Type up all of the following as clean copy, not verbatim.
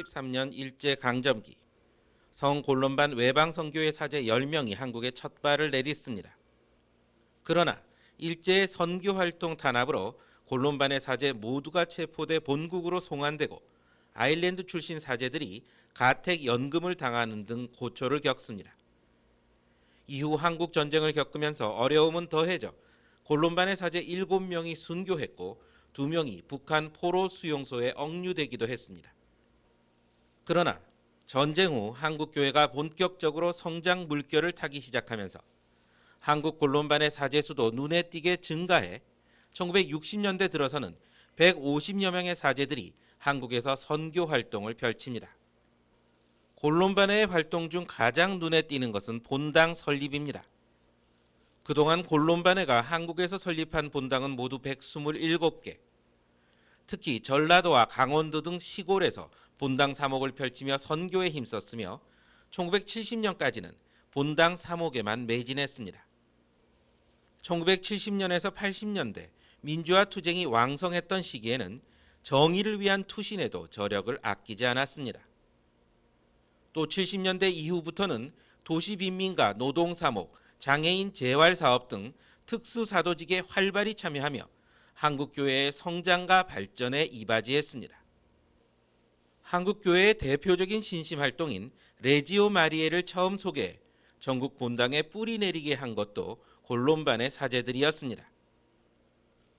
1933년 일제강점기 성골론반 외방선교회 사제 10명이 한국에 첫 발을 내딛습니다. 그러나 일제의 선교활동 탄압으로 골론반의 사제 모두가 체포돼 본국으로 송환되고 아일랜드 출신 사제들이 가택연금을 당하는 등 고초를 겪습니다. 이후 한국 전쟁을 겪으면서 어려움은 더해져 골론반의 사제 7명이 순교했고 2명이 북한 포로 수용소에 억류되기도 했습니다. 그러나 전쟁 후 한국 교회가 본격적으로 성장 물결을 타기 시작하면서 한국 골론반의 사제 수도 눈에 띄게 증가해 1960년대 들어서는 150여 명의 사제들이 한국에서 선교 활동을 펼칩니다. 골론반의 활동 중 가장 눈에 띄는 것은 본당 설립입니다. 그동안 골론반회가 한국에서 설립한 본당은 모두 127개. 특히 전라도와 강원도 등 시골에서 본당 사목을 펼치며 선교에 힘썼으며 1970년까지는 본당 사목에만 매진했습니다. 1970년에서 80년대 민주화 투쟁이 왕성했던 시기에는 정의를 위한 투신에도 저력을 아끼지 않았습니다. 또 70년대 이후부터는 도시빈민가 노동사목, 장애인 재활사업 등 특수사도직에 활발히 참여하며 한국교회의 성장과 발전에 이바지했습니다. 한국교회의 대표적인 신심활동인 레지오 마리에를 처음 소개해 전국 본당에 뿌리 내리게 한 것도 골론반의 사제들이었습니다.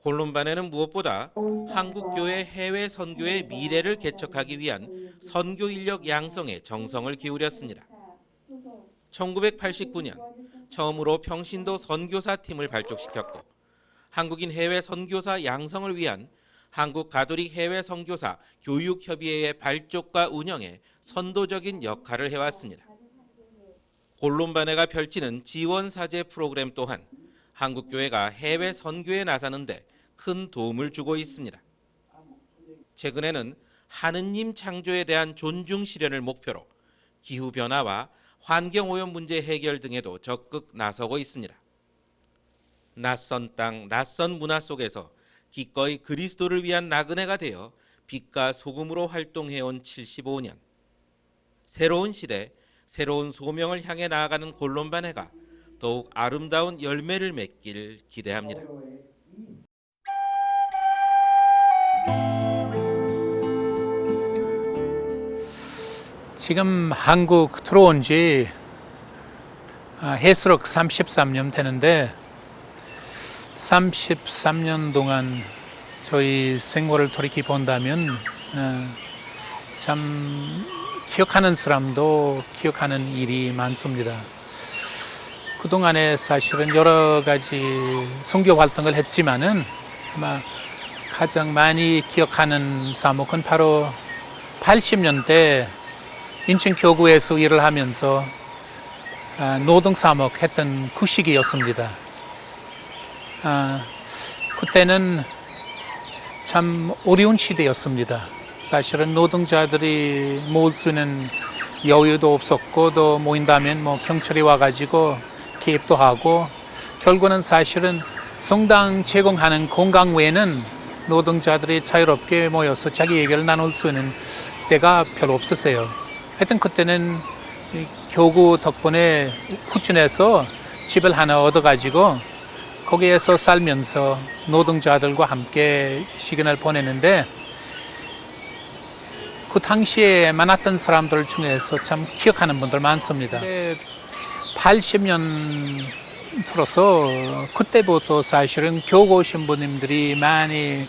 골론반회는 무엇보다 한국교회 해외 선교의 미래를 개척하기 위한 선교 인력 양성에 정성을 기울였습니다. 1989년 처음으로 평신도 선교사 팀을 발족시켰고 한국인 해외 선교사 양성을 위한 한국 가톨릭 해외 선교사 교육협의회의 발족과 운영에 선도적인 역할을 해왔습니다. 골론반회가 펼치는 지원사제 프로그램 또한 한국교회가 해외 선교에 나서는데 큰 도움을 주고 있습니다. 최근에는 하느님 창조에 대한 존중 실현을 목표로 기후변화와 환경오염 문제 해결 등에도 적극 나서고 있습니다. 낯선 땅, 낯선 문화 속에서 기꺼이 그리스도를 위한 나그네가 되어 빛과 소금으로 활동해온 75년. 새로운 시대, 새로운 소명을 향해 나아가는 골론반회가 더욱 아름다운 열매를 맺길 기대합니다. 지금 한국 들어온 지 해수록 33년 되는데 33년 동안 저희 생활을 돌이켜 본다면 참 기억하는 사람도 기억하는 일이 많습니다. 그동안에 사실은 여러 가지 선교 활동을 했지만은 아마 가장 많이 기억하는 사목은 바로 80년대 인천교구에서 일을 하면서 노동사목 했던 그 시기였습니다. 그때는 참 어려운 시대였습니다. 사실은 노동자들이 모을 수 있는 여유도 없었고 또 모인다면 경찰이 와가지고 개입도 하고 결국은 사실은 성당 제공하는 공강 외에는 노동자들이 자유롭게 모여서 자기 얘기를 나눌 수 있는 때가 별로 없었어요. 하여튼 그때는 교구 덕분에 후춘해서 집을 하나 얻어가지고 거기에서 살면서 노동자들과 함께 시간을 보내는데 그 당시에 만났던 사람들 중에서 참 기억하는 분들 많습니다. 80년 들어서 그때부터 사실은 교구 신부님들이 많이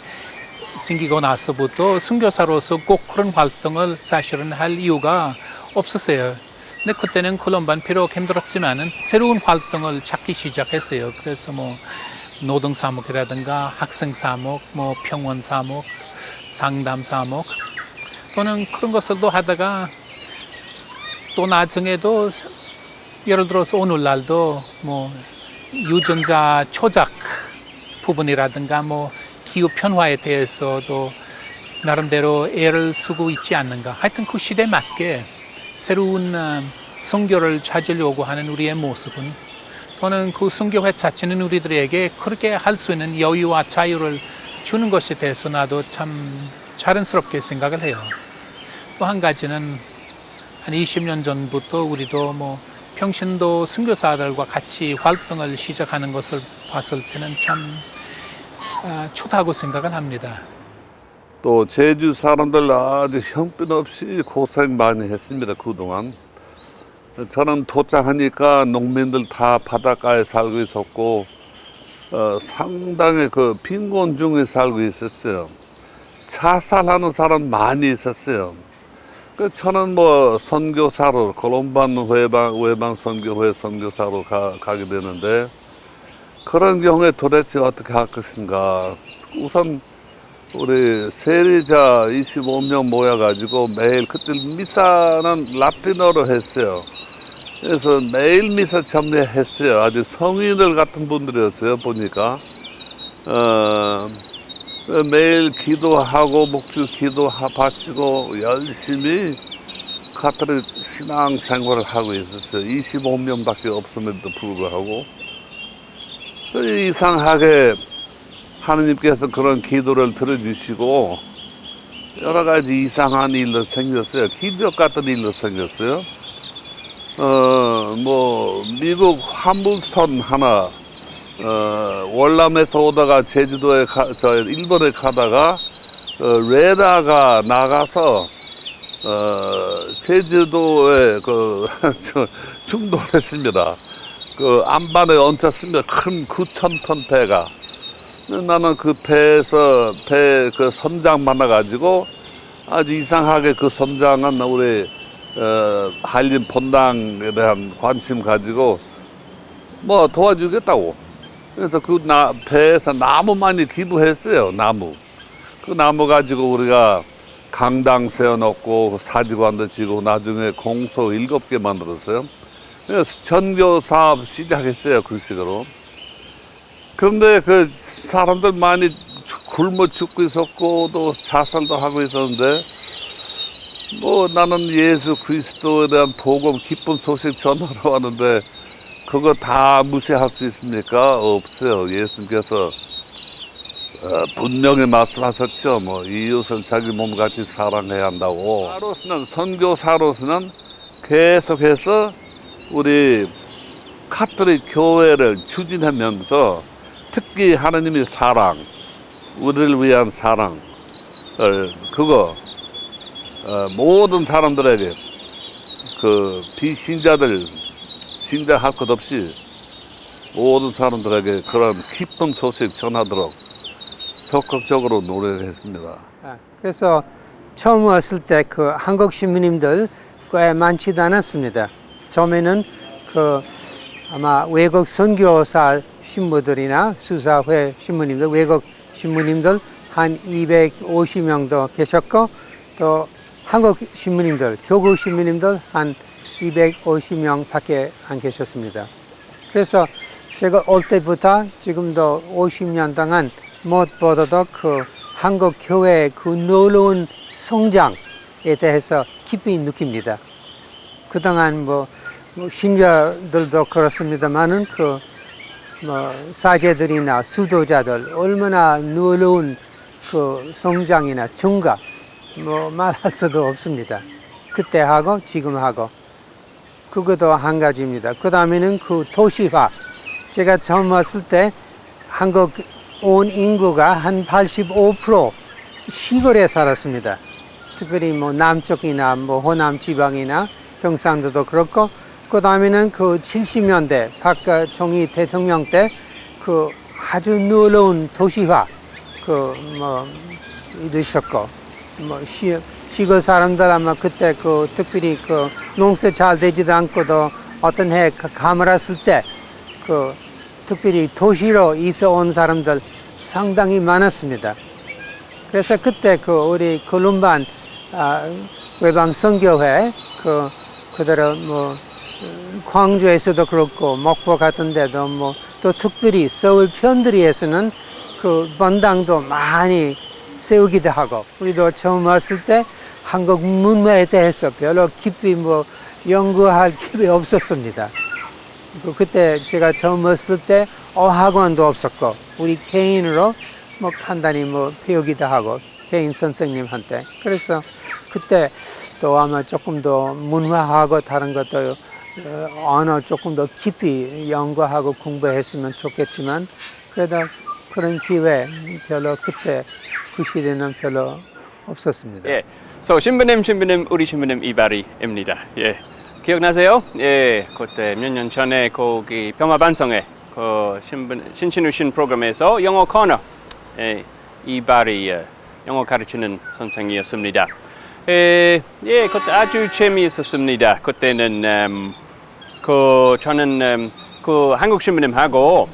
생기고 나서부터 선교사로서 꼭 그런 활동을 사실은 할 이유가 없었어요. 근데 그때는 골론반 비록 힘들었지만은 새로운 활동을 찾기 시작했어요. 그래서 노동사목이라든가 학생사목, 평원사목, 상담사목 또는 그런 것을 또 하다가 또 나중에도 예를 들어서 오늘날도 유전자 조작 부분이라든가 기후 변화에 대해서도 나름대로 애를 쓰고 있지 않는가. 하여튼 그 시대에 맞게 새로운 선교를 찾으려고 하는 우리의 모습은 또는 그 선교회 자체는 우리들에게 그렇게 할 수 있는 여유와 자유를 주는 것에 대해서 나도 참 자랑스럽게 생각을 해요. 또 한 가지는 한 20년 전부터 우리도 뭐 평신도 선교사들과 같이 활동을 시작하는 것을 봤을 때는 참 좋다고 생각을 합니다. 또 제주 사람들 아주 형편없이 고생 많이 했습니다. 그동안. 저는 도착하니까 농민들 다 바닷가에 살고 있었고 상당히 그 빈곤 중에 살고 있었어요. 자살하는 사람 많이 있었어요. 저는 뭐 선교사로 콜롬반 외방 선교회 선교사로 가게 되는데 그런 경우에 도대체 어떻게 할 것인가. 우선 우리 세리자 25명 모여가지고 매일 그때 미사는 라틴어로 했어요. 그래서 매일 미사 참여했어요. 아주 성인들 같은 분들이었어요. 보니까 매일 기도하고 목주 기도 바치고 열심히 카톨릭 신앙 생활을 하고 있었어요. 25명밖에 없음에도 불구하고 이상하게 하느님께서 그런 기도를 들어주시고 여러 가지 이상한 일도 생겼어요. 기적 같은 일도 생겼어요. 뭐 미국 화물선 하나 월남에서 오다가 제주도에 일본에 가다가 레다가 나가서 제주도에 충돌했습니다. 그 안반에 얹혔습니다. 큰 9,000톤 배가. 나는 그 배에서 그 선장 만나가지고 아주 이상하게 그 선장은 우리 한림 본당에 대한 관심 가지고 뭐 도와주겠다고. 그래서 그 배에서 나무 많이 기부했어요. 나무. 그 나무 가지고 우리가 강당 세워놓고 사직관도 지고 나중에 공소 7개 만들었어요. 그래서 전교 사업 시작했어요. 그 식으로. 그런데 그 사람들 많이 굶어 죽고 있었고 또 자살도 하고 있었는데 뭐 나는 예수 그리스도에 대한 복음 기쁜 소식 전하러 왔는데 그거 다 무시할 수 있습니까? 없어요. 예수님께서 분명히 말씀하셨죠. 뭐 이웃을 자기 몸같이 사랑해야 한다고. 선교사로서는 계속해서 우리 카톨릭 교회를 추진하면서 특히 하나님의 사랑, 우리를 위한 사랑을 그거 모든 사람들에게 그 비신자들 신자할 것 없이 모든 사람들에게 그런 기쁜 소식 전하도록 적극적으로 노력했습니다. 그래서 처음 왔을 때 그 한국 신부님들 꽤 많지도 않았습니다. 처음에는 그 아마 외국 선교사 신부들이나 수사회 신부님들, 외국 신부님들 한 250명도 계셨고 또 한국 신부님들, 교구 신부님들 한 250명밖에 안 계셨습니다. 그래서 제가 올 때부터 지금도 50년 동안 무엇보다도 그 한국 교회의 그 놀라운 성장에 대해서 깊이 느낍니다. 그동안 뭐 신자들도 그렇습니다만은 그 뭐 사제들이나 수도자들 얼마나 놀라운 그 성장이나 증가 뭐 말할 수도 없습니다. 그때 하고 지금 하고 그것도 한 가지입니다. 그 다음에는 그 도시화. 제가 처음 왔을 때 한국 온 인구가 한 85% 시골에 살았습니다. 특별히 뭐 남쪽이나 뭐 호남 지방이나 경상도도 그렇고 그 다음에는 그 70년대 박정희 대통령 때 그 아주 놀라운 도시화 그 뭐 있었고 뭐 시골 사람들 아마 그때 그 특별히 그 농사 잘 되지도 않고도 어떤 해 가물었을 때 그 특별히 도시로 이사 온 사람들 상당히 많았습니다. 그래서 그때 그 우리 콜롬반 외방 선교회 그대로 뭐 광주에서도 그렇고 목포 같은 데도 뭐 또 특별히 서울 편들이에서는 그 본당도 많이 세우기도 하고 우리도 처음 왔을 때 한국 문화에 대해서 별로 깊이 뭐 연구할 기회 없었습니다. 그때 제가 처음 왔을 때 어학원도 없었고 우리 개인으로 뭐 간단히 뭐 배우기도 하고 개인 선생님한테. 그래서 그때 또 아마 조금 더 문화하고 다른 것도 언어 조금 더 깊이 연구하고 공부했으면 좋겠지만 그래도 그런 기회 별로 그때 그 시대는 별로 없었습니다. 예. 신부님 우리 신부님 이바리입니다. 예. 기억나세요? 예. 그때 몇 년 전에 거기 병화반성회 그 신신우신 프로그램에서 영어 코너 이바리 영어 가르치는 선생이었습니다. 예, 그때 아주 재미있었습니다. 그때는 저는 그 한국 신부님하고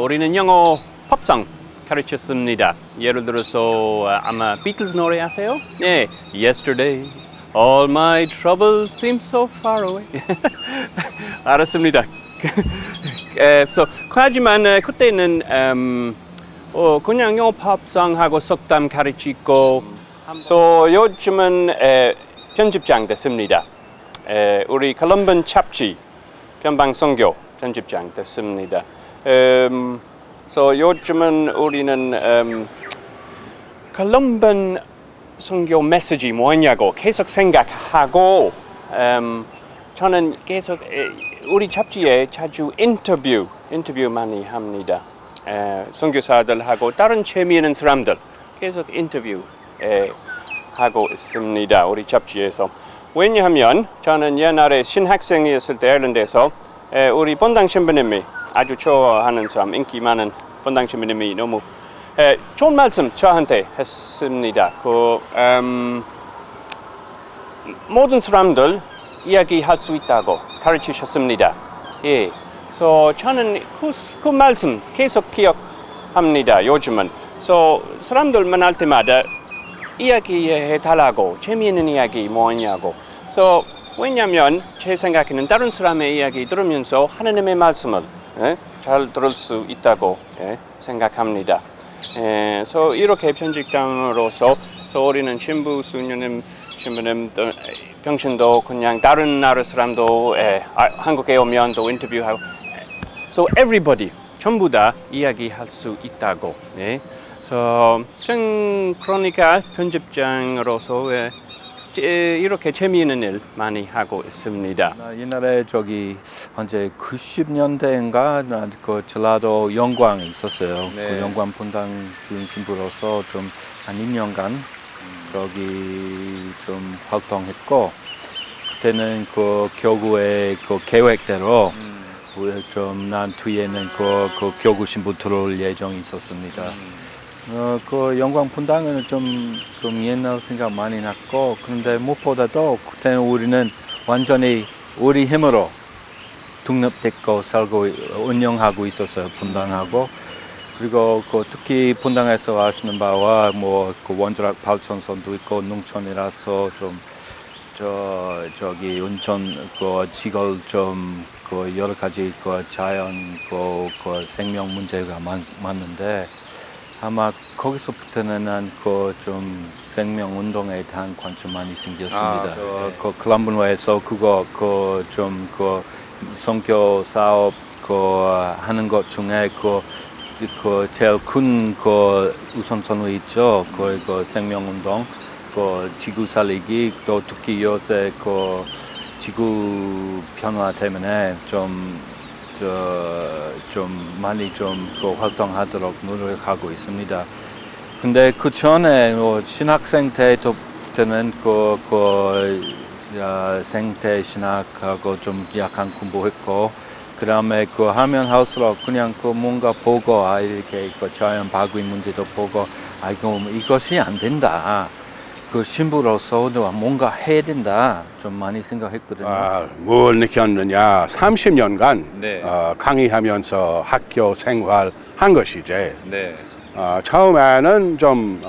우리는 영어 팝송 가르쳤습니다. 예를 들어서 아마 비틀즈 노래 아세요? 네, Yesterday, all my troubles seem so far away. 알았습니다. 하지만 그때는 그냥 영어 팝송하고 속담 가르치고, 요즘은 편집장 됐습니다. 우리 콜롬반 잡지 변방선교 편집장 됐습니다. 요즘은 우리는 콜롬반 선교 메시지 뭐냐고 계속 생각하고 저는 계속 우리 잡지에 자주 인터뷰 많이 합니다. 선교사들하고 다른 재미있는 사람들 계속 인터뷰 하고 있습니다. 우리 잡지에서. 왜냐하면 저는 옛날에 신학생이었을 때 아일랜드에서 우리 본당 신부님이 아주 좋아하는 사람, 인기 많은 본당 신부님이 너무 좋은 말씀 저한테 했습니다. 모든 사람들 이야기할 수 있다고 가르치셨습니다. 예. 저는 그 말씀 계속 기억합니다. 요즘은. 사람들 만날 때마다 이야기해 달라고, 재미있는 이야기 뭐냐고. 왜냐면 제 생각에는 다른 사람의 이야기 들으면서 하나님의 말씀을 잘 들을 수 있다고 생각합니다. 이렇게 편집장으로서 우리는 신부 수녀님, 신부님, 병신도 그냥 다른 나라 사람도 한국에 오면 또 인터뷰하고. Everybody 전부 다 이야기할 수 있다고. 그러니까 편집장으로서 이렇게 재미있는 일 많이 하고 있습니다. 옛날에 현재 90년대인가 그 전라도 영광에 있었어요. 네. 그 영광 분당 주임 신부로서 좀 한 2년간 좀 활동했고, 그때는 그 교구의 그 계획대로 난 뒤에는 그 교구 신부 들어올 예정이 있었습니다. 그 영광 분당은 좀 옛날 생각 많이 났고, 그런데 무엇보다도 그때는 우리는 완전히 우리 힘으로 독립됐고 살고 운영하고 있었어요. 분당하고. 그리고 특히 분당에서 아시는 바와 그 원자력 발전소도 있고 농촌이라서 온천 지걸 여러 가지 자연 생명 문제가 많은데, 아마 거기서부터는 생명 운동에 대한 관심 많이 생겼습니다. 클럼번웨에서 선교 사업 하는 것 중에 제일 큰 우선순위 있죠. 생명 운동, 지구 살리기, 또 특히 요새 지구 변화 때문에 많이 활동하도록 노력하고 있습니다. 근데 그 전에 신학생 때는 생태 신학하고 좀 약간 공부했고, 그 다음에 하면 할수록 그냥 뭔가 보고 이렇게 자연 파괴 문제도 보고 이것이 안 된다. 신부로서도 뭔가 해야 된다. 좀 많이 생각했거든요. 뭘 느꼈느냐? 30년간 네. 강의하면서 학교 생활한 것이지. 네. 처음에는 좀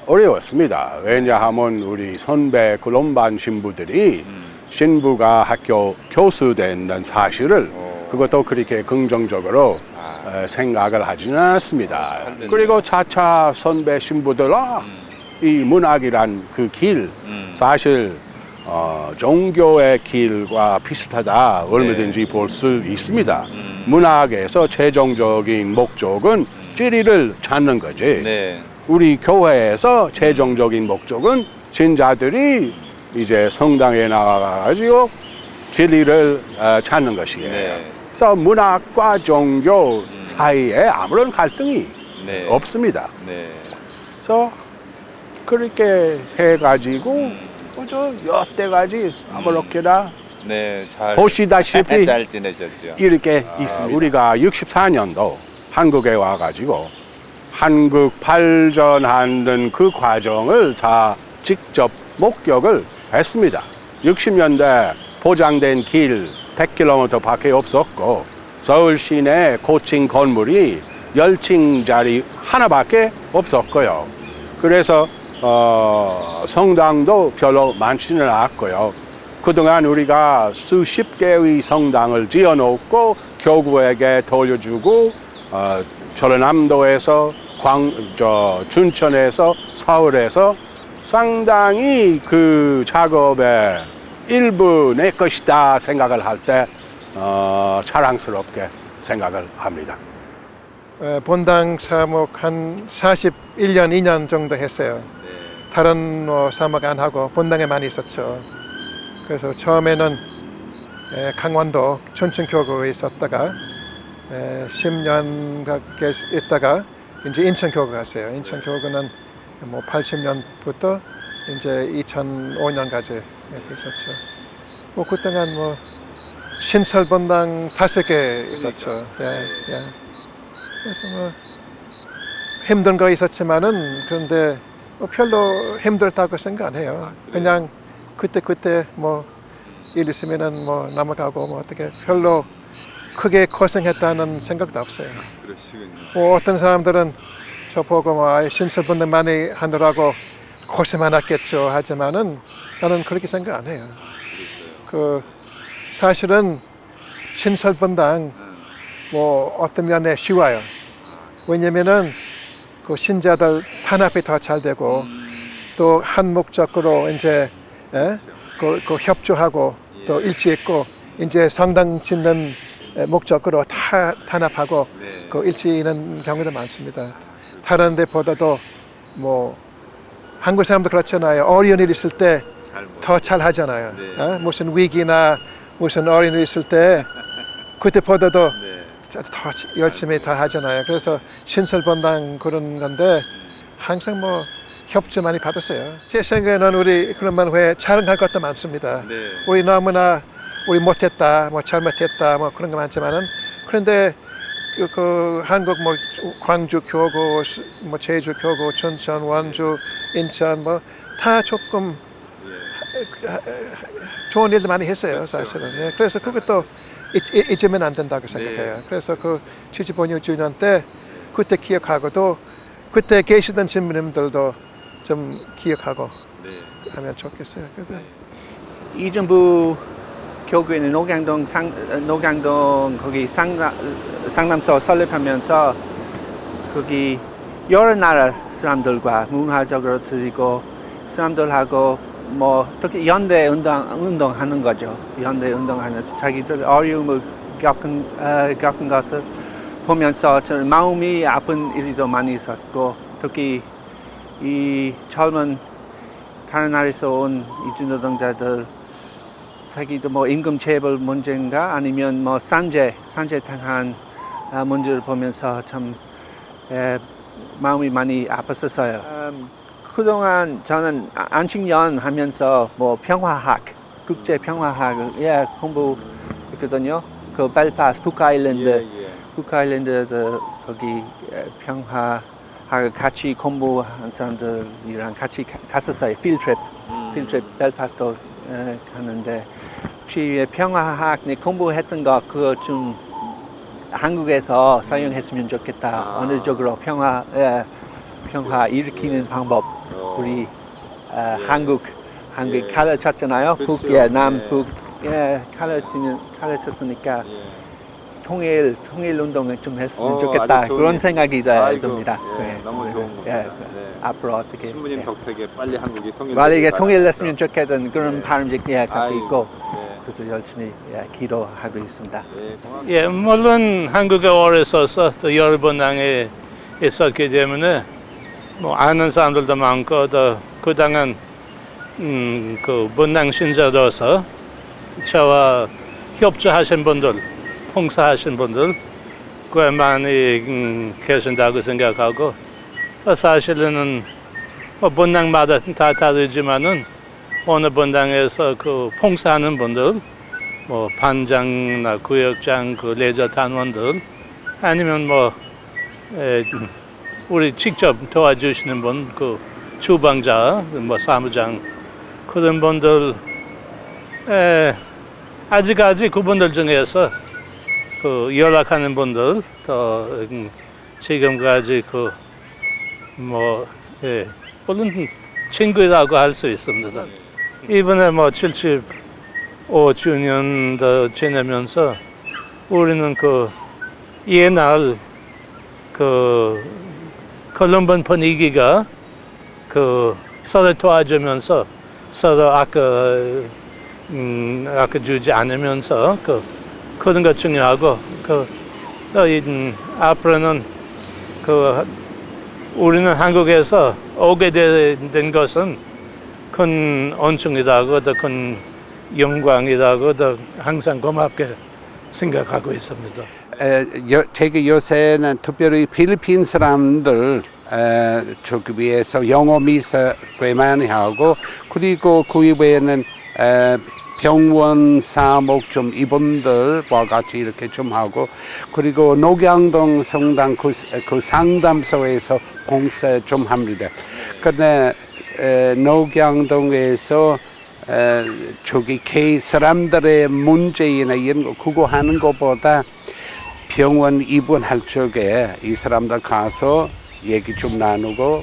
어려웠습니다. 왜냐하면 우리 선배 콜롬반 신부들이 신부가 학교 교수 된다는 사실을 그것도 그렇게 긍정적으로 생각을 하지는 않았습니다. 그리고 차차 선배 신부들 이 문학이란 그 길 사실 종교의 길과 비슷하다 얼마든지 볼 수 있습니다. 문학에서 최종적인 목적은 진리를 찾는 거지. 네. 우리 교회에서 최종적인 목적은 신자들이 이제 성당에 나가가지고 진리를 찾는 것이에요. 네. 그래서 문학과 종교 사이에 아무런 갈등이 네. 없습니다. 네. 그래서 그렇게 해가지고 저 여태까지 아무렇게나 네, 잘 보시다시피 잘 지내셨죠. 이렇게 있습니다. 우리가 64년도 한국에 와가지고 한국 발전하는 그 과정을 다 직접 목격을 했습니다. 60년대 포장된 길 100km 밖에 없었고 서울 시내 고층 건물이 10층짜리 하나밖에 없었고요. 그래서 성당도 별로 많지는 않았고요. 그동안 우리가 수십 개의 성당을 지어놓고 교구에게 돌려주고 전라남도에서 춘천에서 서울에서 상당히 그 작업의 일부 내 것이다 생각을 할 때 자랑스럽게 생각을 합니다. 본당 사목 한 41년, 2년 정도 했어요. 다른 사목 안 하고 본당에 많이 있었죠. 그래서 처음에는 강원도 춘천교구에 있었다가 10년 가까이 있다가 이제 인천교구 갔어요. 인천교구는 뭐 80년부터 이제 2005년까지 이렇게 있었죠. 뭐 그동안 뭐 신설본당 5개 있었죠. 예. 그래서 뭐 힘든 거 있었지만은 그런데 뭐 별로 힘들다고 생각 안 해요. 그냥 그때 뭐 일 있으면은 뭐 넘어가고 뭐 어떻게 별로 크게 고생했다는 생각도 없어요. 그러시군요. 뭐 어떤 사람들은 저 보고 뭐 신설본당 많이 하느라고 고생 많았겠죠 하지만은 나는 그렇게 생각 안 해요. 그 사실은 신설본당 뭐 어떤 면에 쉬워요. 왜냐면은 그 신자들 단합이 더 잘 되고 또 한 목적으로 이제 그 협조하고 또 일치 있고 이제 성당 짓는 목적으로 다 단합하고 그 일치 있는 경우도 많습니다. 다른 데보다도 뭐 한국 사람도 그렇잖아요. 어려운 일 있을 때 더 잘 하잖아요. 무슨 위기나 무슨 어려운 일 있을 때 그때보다도 더 열심히 다 하잖아요. 그래서 신설본당 그런 건데 항상 뭐 협조 많이 받았어요. 제 생각에는 우리 글론반회 자랑할 것도 많습니다. 우리 너무나 우리 못했다, 뭐 잘못했다, 뭐 그런 거 많지만은 그런데 그 한국 뭐 광주 교구, 뭐 제주 교구, 춘천, 원주, 인천 뭐 다 조금 좋은 일도 많이 했어요, 사실은. 예, 그래서 그것도 잊으면 안 된다고 생각해요. 그래서 그 75주년 때 그때 기억하고도 그때 계시던 신부님들도 좀 기억하고 하면 좋겠어요. 이정부 교구에는 녹양동 거기 상남소 설립하면서 거기 여러 나라 사람들과 문화적으로 드리고 사람들하고 뭐 특히 연대 운동하는 거죠. 연대 운동하면서 자기들 어려움을 겪은 것을 보면서 저는 마음이 아픈 일도 많이 있었고 특히 이 젊은 다른 나라에서 온 이주노동자들 자기도 뭐 임금 체불 문제인가 아니면 뭐 산재 당한 문제를 보면서 참 마음이 많이 아팠었어요. 그동안 저는 안식년 하면서 뭐 평화학, 국제 평화학을 공부했거든요. 그 벨파스트 북아일랜드 거기 평화학을 같이 공부한 사람들이랑 같이 갔었어요. 필트립 벨파스트 가는데 혹시 평화학 공부했던 거 그거 좀 한국에서 사용했으면 좋겠다. 어느 쪽으로 평화 일으키는 방법 우리 한국 가르쳤잖아요. 북, 남북 가르쳤으니까 통일 운동을 좀 했으면 좋겠다. 그런 생각이 듭니다. 너무 좋은 겁니다. 앞으로 어떻게 신부님 덕택에 빨리 한국이 빨리 통일됐으면 좋겠다는 그런 바람이 갖고 있고 그래서 열심히 기도하고 있습니다. 물론 한국에 오래 있어서 또 여러 번당에 있었기 때문에 뭐 아는 사람들도 많고 또 그 당은 그 본당 신자로서 저와 협조하신 분들, 봉사하신 분들 꽤 많이 계신다고 생각하고 또 사실은 뭐 본당마다 다 다르지만은 어느 본당에서 그 봉사하는 분들, 뭐 반장이나 구역장, 그 레저 단원들 아니면 뭐 우리 직접 도와주시는 분, 그 주방자, 뭐 사무장 그런 분들 아직까지 그분들 중에서 그 연락하는 분들 또 지금까지 그 뭐 물론 친구라고 할 수 있습니다. 이번에 뭐 75주년도 지내면서 우리는 그 옛날 그 콜롬반 분위기가 그 서로 도와주면서 서로 아껴주지 않으면서 그런 거 중요하고 앞으로는 우리는 한국에서 오게 된 것은 큰恩寵이라고 더 큰 영광이라고 더 항상 고맙게 생각하고 있습니다. 제가 요새는 특별히 필리핀 사람들 저기 위해서 영어 미사 꽤 많이 하고 그리고 그 이외에는 병원 사목 좀 이분들과 같이 이렇게 좀 하고 그리고 녹양동 성당 그 상담소에서 봉사 좀 합니다. 근데 녹양동에서 저기 사람들의 문제나 이런 거 그거 하는 것보다 병원 입원할 적에 이 사람들 가서 얘기 좀 나누고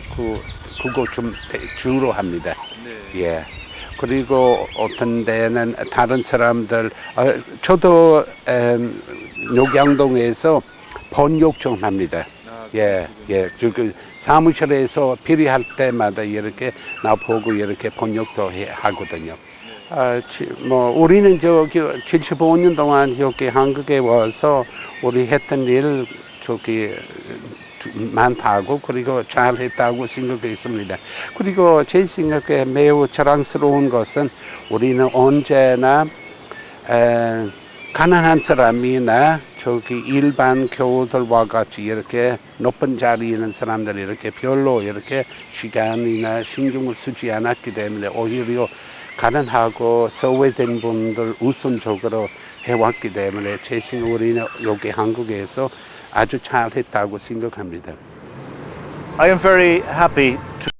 그거 좀 주로 합니다. 네. 예. 그리고 어떤 데는 다른 사람들 저도 녹양동에서 번역 좀 합니다. 예, 그 사무실에서 필요할 때마다 이렇게 나보고 이렇게 번역도 하거든요. 뭐 우리는 저기 75년 동안 여기 한국에 와서 우리 했던 일 저기 많다고 그리고 잘했다고 생각했습니다. 그리고 제 생각에 매우 자랑스러운 것은 우리는 언제나 가난한 사람이나 저기 일반 교우들과 같이 이렇게 높은 자리에 있는 사람들이 이렇게 별로 이렇게 시간이나 신경을 쓰지 않았기 때문에 오히려 가난하고 소외된 분들 우선적으로 해왔기 때문에 제 생각에 우리는 여기 한국에서 아주 잘했다고 생각합니다. I am very happy to